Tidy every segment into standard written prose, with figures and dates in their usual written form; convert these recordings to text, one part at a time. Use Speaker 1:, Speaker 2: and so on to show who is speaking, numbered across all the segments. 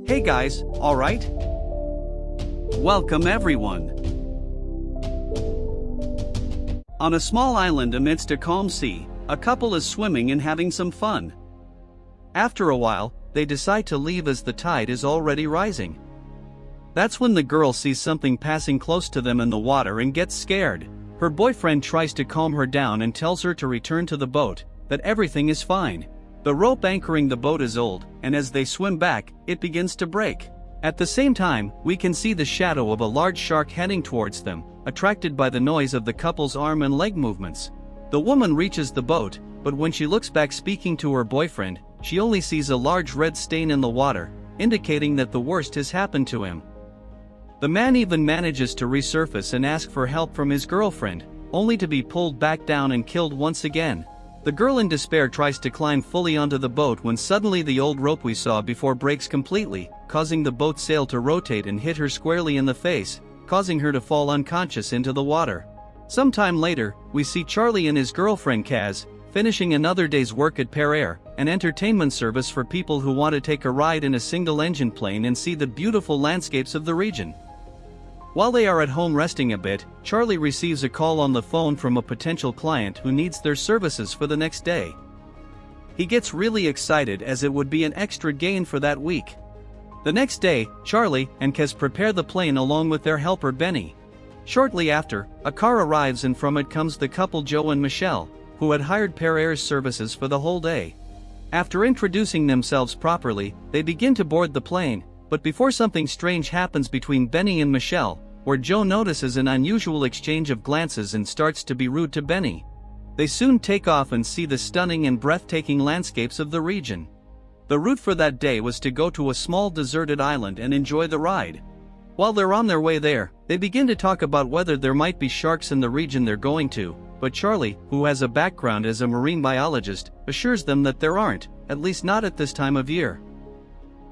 Speaker 1: Hey guys, alright? Welcome everyone. On a small island amidst a calm sea, a couple is swimming and having some fun. After a while, they decide to leave as the tide is already rising. That's when the girl sees something passing close to them in the water and gets scared. Her boyfriend tries to calm her down and tells her to return to the boat, that everything is fine. The rope anchoring the boat is old, and as they swim back, it begins to break. At the same time, we can see the shadow of a large shark heading towards them, attracted by the noise of the couple's arm and leg movements. The woman reaches the boat, but when she looks back speaking to her boyfriend, she only sees a large red stain in the water, indicating that the worst has happened to him. The man even manages to resurface and ask for help from his girlfriend, only to be pulled back down and killed once again. The girl in despair tries to climb fully onto the boat when suddenly the old rope we saw before breaks completely, causing the boat's sail to rotate and hit her squarely in the face, causing her to fall unconscious into the water. Sometime later, we see Charlie and his girlfriend Kaz, finishing another day's work at Pear Air, an entertainment service for people who want to take a ride in a single-engine plane and see the beautiful landscapes of the region. While they are at home resting a bit, Charlie receives a call on the phone from a potential client who needs their services for the next day. He gets really excited as it would be an extra gain for that week. The next day, Charlie and Kaz prepare the plane along with their helper Benny. Shortly after, a car arrives and from it comes the couple Joe and Michelle, who had hired Pear Air's services for the whole day. After introducing themselves properly, they begin to board the plane, but before something strange happens between Benny and Michelle, where Joe notices an unusual exchange of glances and starts to be rude to Benny. They soon take off and see the stunning and breathtaking landscapes of the region. The route for that day was to go to a small deserted island and enjoy the ride. While they're on their way there, they begin to talk about whether there might be sharks in the region they're going to, but Charlie, who has a background as a marine biologist, assures them that there aren't, at least not at this time of year.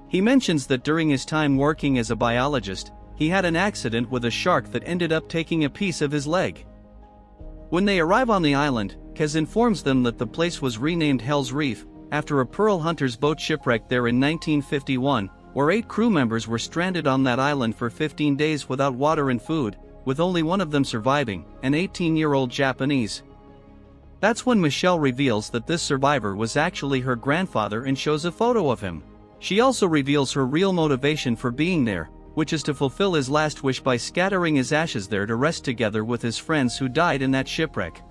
Speaker 1: He mentions that during his time working as a biologist, he had an accident with a shark that ended up taking a piece of his leg. When they arrive on the island, Kaz informs them that the place was renamed Hell's Reef, after a pearl hunter's boat shipwrecked there in 1951, where 8 crew members were stranded on that island for 15 days without water and food, with only one of them surviving, an 18-year-old Japanese. That's when Michelle reveals that this survivor was actually her grandfather and shows a photo of him. She also reveals her real motivation for being there, which is to fulfill his last wish by scattering his ashes there to rest together with his friends who died in that shipwreck.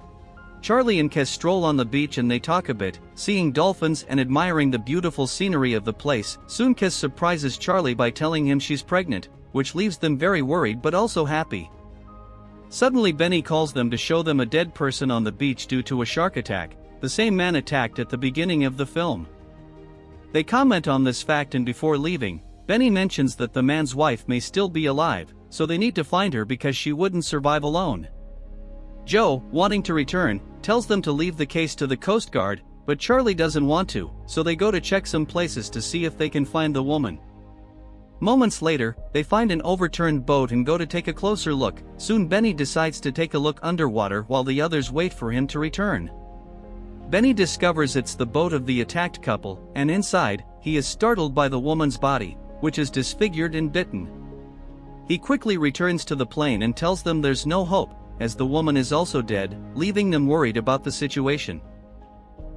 Speaker 1: Charlie and Kaz stroll on the beach and they talk a bit, seeing dolphins and admiring the beautiful scenery of the place. Soon Kaz surprises Charlie by telling him she's pregnant, which leaves them very worried but also happy. Suddenly Benny calls them to show them a dead person on the beach due to a shark attack, the same man attacked at the beginning of the film. They comment on this fact and before leaving, Benny mentions that the man's wife may still be alive, so they need to find her because she wouldn't survive alone. Joe, wanting to return, tells them to leave the case to the Coast Guard, but Charlie doesn't want to, so they go to check some places to see if they can find the woman. Moments later, they find an overturned boat and go to take a closer look. Soon Benny decides to take a look underwater while the others wait for him to return. Benny discovers it's the boat of the attacked couple, and inside, he is startled by the woman's body, which is disfigured and bitten. He quickly returns to the plane and tells them there's no hope, as the woman is also dead, leaving them worried about the situation.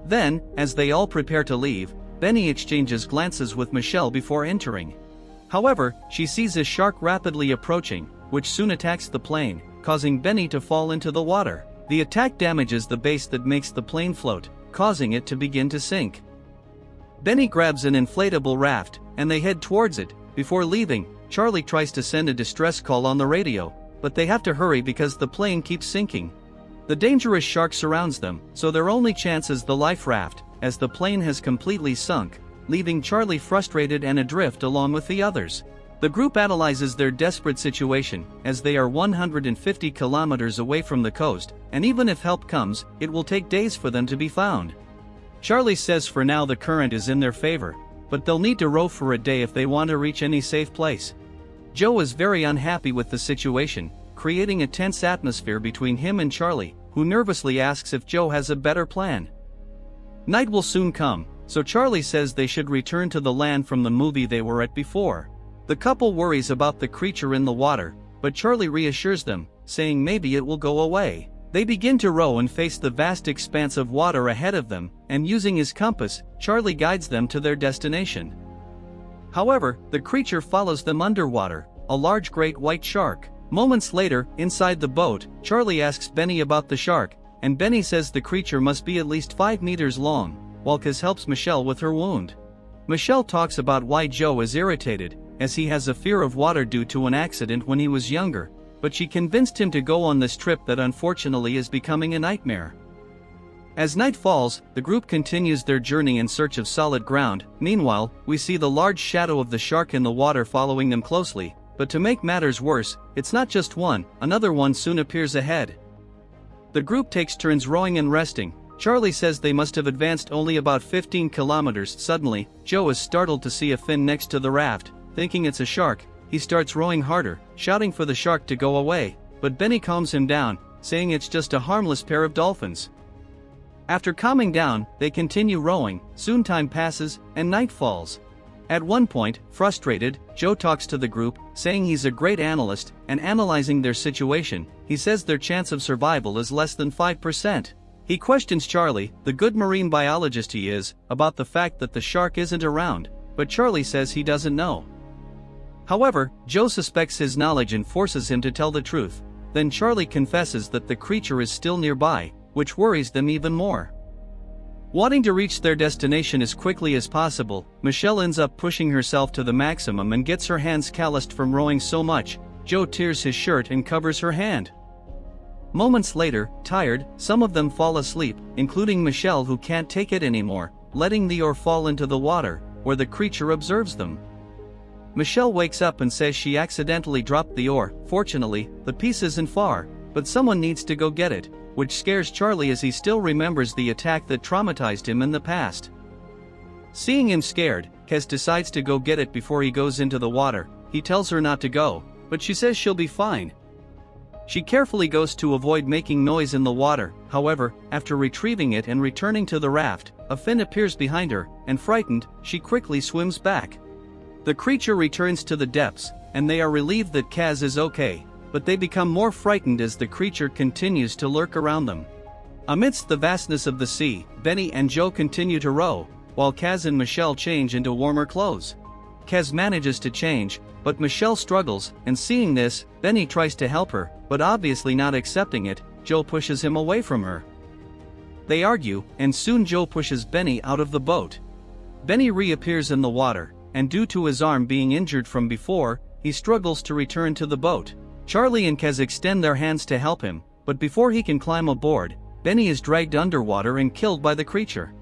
Speaker 1: Then, as they all prepare to leave, Benny exchanges glances with Michelle before entering. However, she sees a shark rapidly approaching, which soon attacks the plane, causing Benny to fall into the water. The attack damages the base that makes the plane float, causing it to begin to sink. Benny grabs an inflatable raft, and they head towards it. Before leaving, Charlie tries to send a distress call on the radio, but they have to hurry because the plane keeps sinking. The dangerous shark surrounds them, so their only chance is the life raft, as the plane has completely sunk, leaving Charlie frustrated and adrift along with the others. The group analyzes their desperate situation, as they are 150 kilometers away from the coast, and even if help comes, it will take days for them to be found. Charlie says for now the current is in their favor, but they'll need to row for a day if they want to reach any safe place. Joe is very unhappy with the situation, creating a tense atmosphere between him and Charlie, who nervously asks if Joe has a better plan. Night will soon come, so Charlie says they should return to the land from the movie they were at before. The couple worries about the creature in the water, but Charlie reassures them, saying maybe it will go away. They begin to row and face the vast expanse of water ahead of them, and using his compass, Charlie guides them to their destination. However, the creature follows them underwater, a large great white shark. Moments later, inside the boat, Charlie asks Benny about the shark, and Benny says the creature must be at least 5 meters long, while Kaz helps Michelle with her wound. Michelle talks about why Joe is irritated, as he has a fear of water due to an accident when he was younger, but she convinced him to go on this trip that unfortunately is becoming a nightmare. As night falls, the group continues their journey in search of solid ground. Meanwhile, we see the large shadow of the shark in the water following them closely, but to make matters worse, it's not just one, another one soon appears ahead. The group takes turns rowing and resting. Charlie says they must have advanced only about 15 kilometers. Suddenly, Joe is startled to see a fin next to the raft. Thinking it's a shark, he starts rowing harder, shouting for the shark to go away, but Benny calms him down, saying it's just a harmless pair of dolphins. After calming down, they continue rowing. Soon time passes, and night falls. At one point, frustrated, Joe talks to the group, saying he's a great analyst, and analyzing their situation, he says their chance of survival is less than 5%. He questions Charlie, the good marine biologist he is, about the fact that the shark isn't around, but Charlie says he doesn't know. However, Joe suspects his knowledge and forces him to tell the truth. Then Charlie confesses that the creature is still nearby, which worries them even more. Wanting to reach their destination as quickly as possible, Michelle ends up pushing herself to the maximum and gets her hands calloused from rowing so much. Joe tears his shirt and covers her hand. Moments later, tired, some of them fall asleep, including Michelle, who can't take it anymore, letting the oar fall into the water, where the creature observes them. Michelle wakes up and says she accidentally dropped the oar. Fortunately, the piece isn't far, but someone needs to go get it, which scares Charlie as he still remembers the attack that traumatized him in the past. Seeing him scared, Kaz decides to go get it before he goes into the water. He tells her not to go, but she says she'll be fine. She carefully goes to avoid making noise in the water. However, after retrieving it and returning to the raft, a fin appears behind her, and frightened, she quickly swims back. The creature returns to the depths, and they are relieved that Kaz is okay, but they become more frightened as the creature continues to lurk around them. Amidst the vastness of the sea, Benny and Joe continue to row, while Kaz and Michelle change into warmer clothes. Kaz manages to change, but Michelle struggles, and seeing this, Benny tries to help her, but obviously not accepting it, Joe pushes him away from her. They argue, and soon Joe pushes Benny out of the boat. Benny reappears in the water, and due to his arm being injured from before, he struggles to return to the boat. Charlie and Kaz extend their hands to help him, but before he can climb aboard, Benny is dragged underwater and killed by the creature.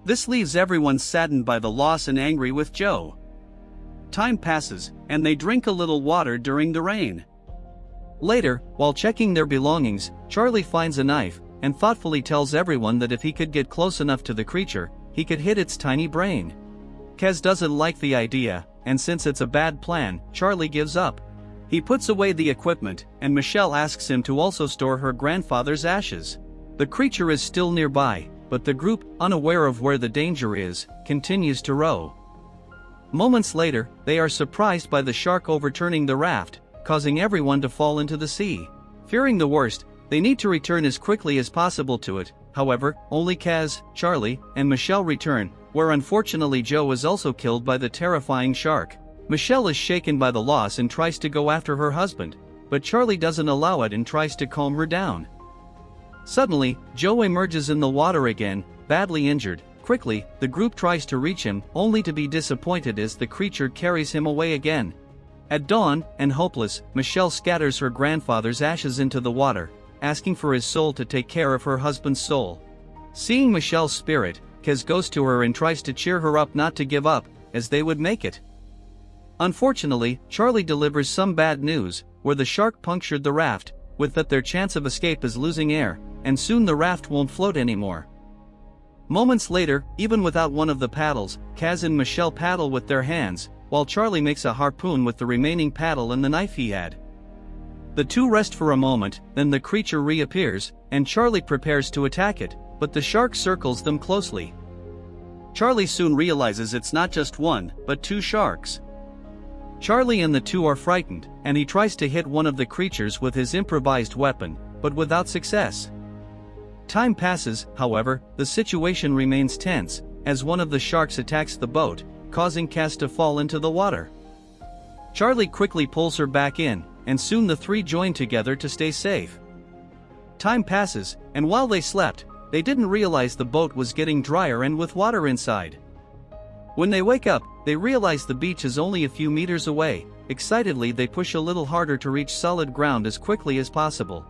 Speaker 1: This leaves everyone saddened by the loss and angry with Joe. Time passes, and they drink a little water during the rain. Later, while checking their belongings, Charlie finds a knife, and thoughtfully tells everyone that if he could get close enough to the creature, he could hit its tiny brain. Kaz doesn't like the idea, and since it's a bad plan, Charlie gives up. He puts away the equipment, and Michelle asks him to also store her grandfather's ashes. The creature is still nearby, but the group, unaware of where the danger is, continues to row. Moments later, they are surprised by the shark overturning the raft, causing everyone to fall into the sea. Fearing the worst, they need to return as quickly as possible to it. However, only Kaz, Charlie, and Michelle return, where unfortunately Joe is also killed by the terrifying shark. Michelle is shaken by the loss and tries to go after her husband, but Charlie doesn't allow it and tries to calm her down. Suddenly, Joe emerges in the water again, badly injured. Quickly, the group tries to reach him, only to be disappointed as the creature carries him away again. At dawn, and hopeless, Michelle scatters her grandfather's ashes into the water, asking for his soul to take care of her husband's soul. Seeing Michelle's spirit, Kaz goes to her and tries to cheer her up not to give up, as they would make it. Unfortunately, Charlie delivers some bad news, where the shark punctured the raft, with that their chance of escape is losing air, and soon the raft won't float anymore. Moments later, even without one of the paddles, Kaz and Michelle paddle with their hands, while Charlie makes a harpoon with the remaining paddle and the knife he had. The two rest for a moment, then the creature reappears, and Charlie prepares to attack it, but the shark circles them closely. Charlie soon realizes it's not just one, but two sharks. Charlie and the two are frightened, and he tries to hit one of the creatures with his improvised weapon, but without success. Time passes, however, the situation remains tense, as one of the sharks attacks the boat, causing Kaz to fall into the water. Charlie quickly pulls her back in, and soon the three join together to stay safe. Time passes, and while they slept, they didn't realize the boat was getting drier and with water inside. When they wake up, they realize the beach is only a few meters away. Excitedly, they push a little harder to reach solid ground as quickly as possible.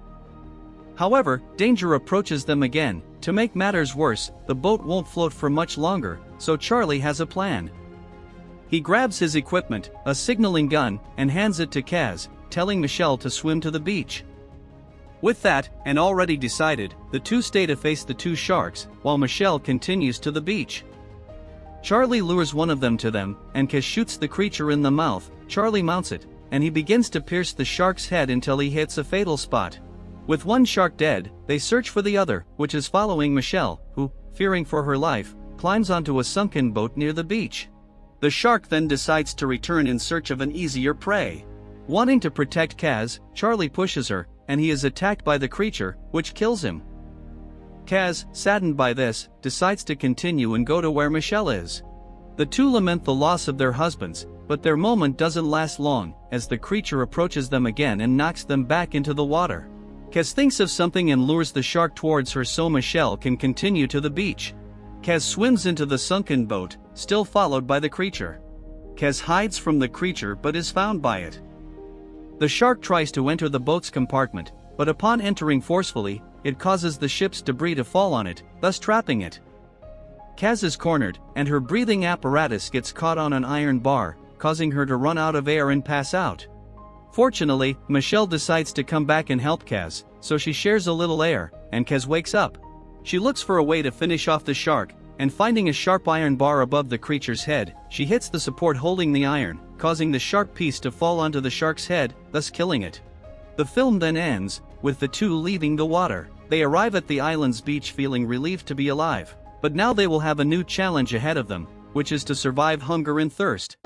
Speaker 1: However, danger approaches them again. To make matters worse, the boat won't float for much longer, so Charlie has a plan. He grabs his equipment, a signaling gun, and hands it to Kaz, telling Michelle to swim to the beach. With that, and already decided, the two stay to face the two sharks, while Michelle continues to the beach. Charlie lures one of them to them, and Kaz shoots the creature in the mouth. Charlie mounts it, and he begins to pierce the shark's head until he hits a fatal spot. With one shark dead, they search for the other, which is following Michelle, who, fearing for her life, climbs onto a sunken boat near the beach. The shark then decides to return in search of an easier prey. Wanting to protect Kaz, Charlie pushes her, and he is attacked by the creature, which kills him. Kaz, saddened by this, decides to continue and go to where Michelle is. The two lament the loss of their husbands, but their moment doesn't last long, as the creature approaches them again and knocks them back into the water. Kaz thinks of something and lures the shark towards her so Michelle can continue to the beach. Kaz swims into the sunken boat, still followed by the creature. Kaz hides from the creature but is found by it. The shark tries to enter the boat's compartment, but upon entering forcefully, it causes the ship's debris to fall on it, thus trapping it. Kaz is cornered, and her breathing apparatus gets caught on an iron bar, causing her to run out of air and pass out. Fortunately, Michelle decides to come back and help Kaz, so she shares a little air, and Kaz wakes up. She looks for a way to finish off the shark, and finding a sharp iron bar above the creature's head, she hits the support holding the iron, causing the sharp piece to fall onto the shark's head, thus killing it. The film then ends, with the two leaving the water. They arrive at the island's beach feeling relieved to be alive, but now they will have a new challenge ahead of them, which is to survive hunger and thirst.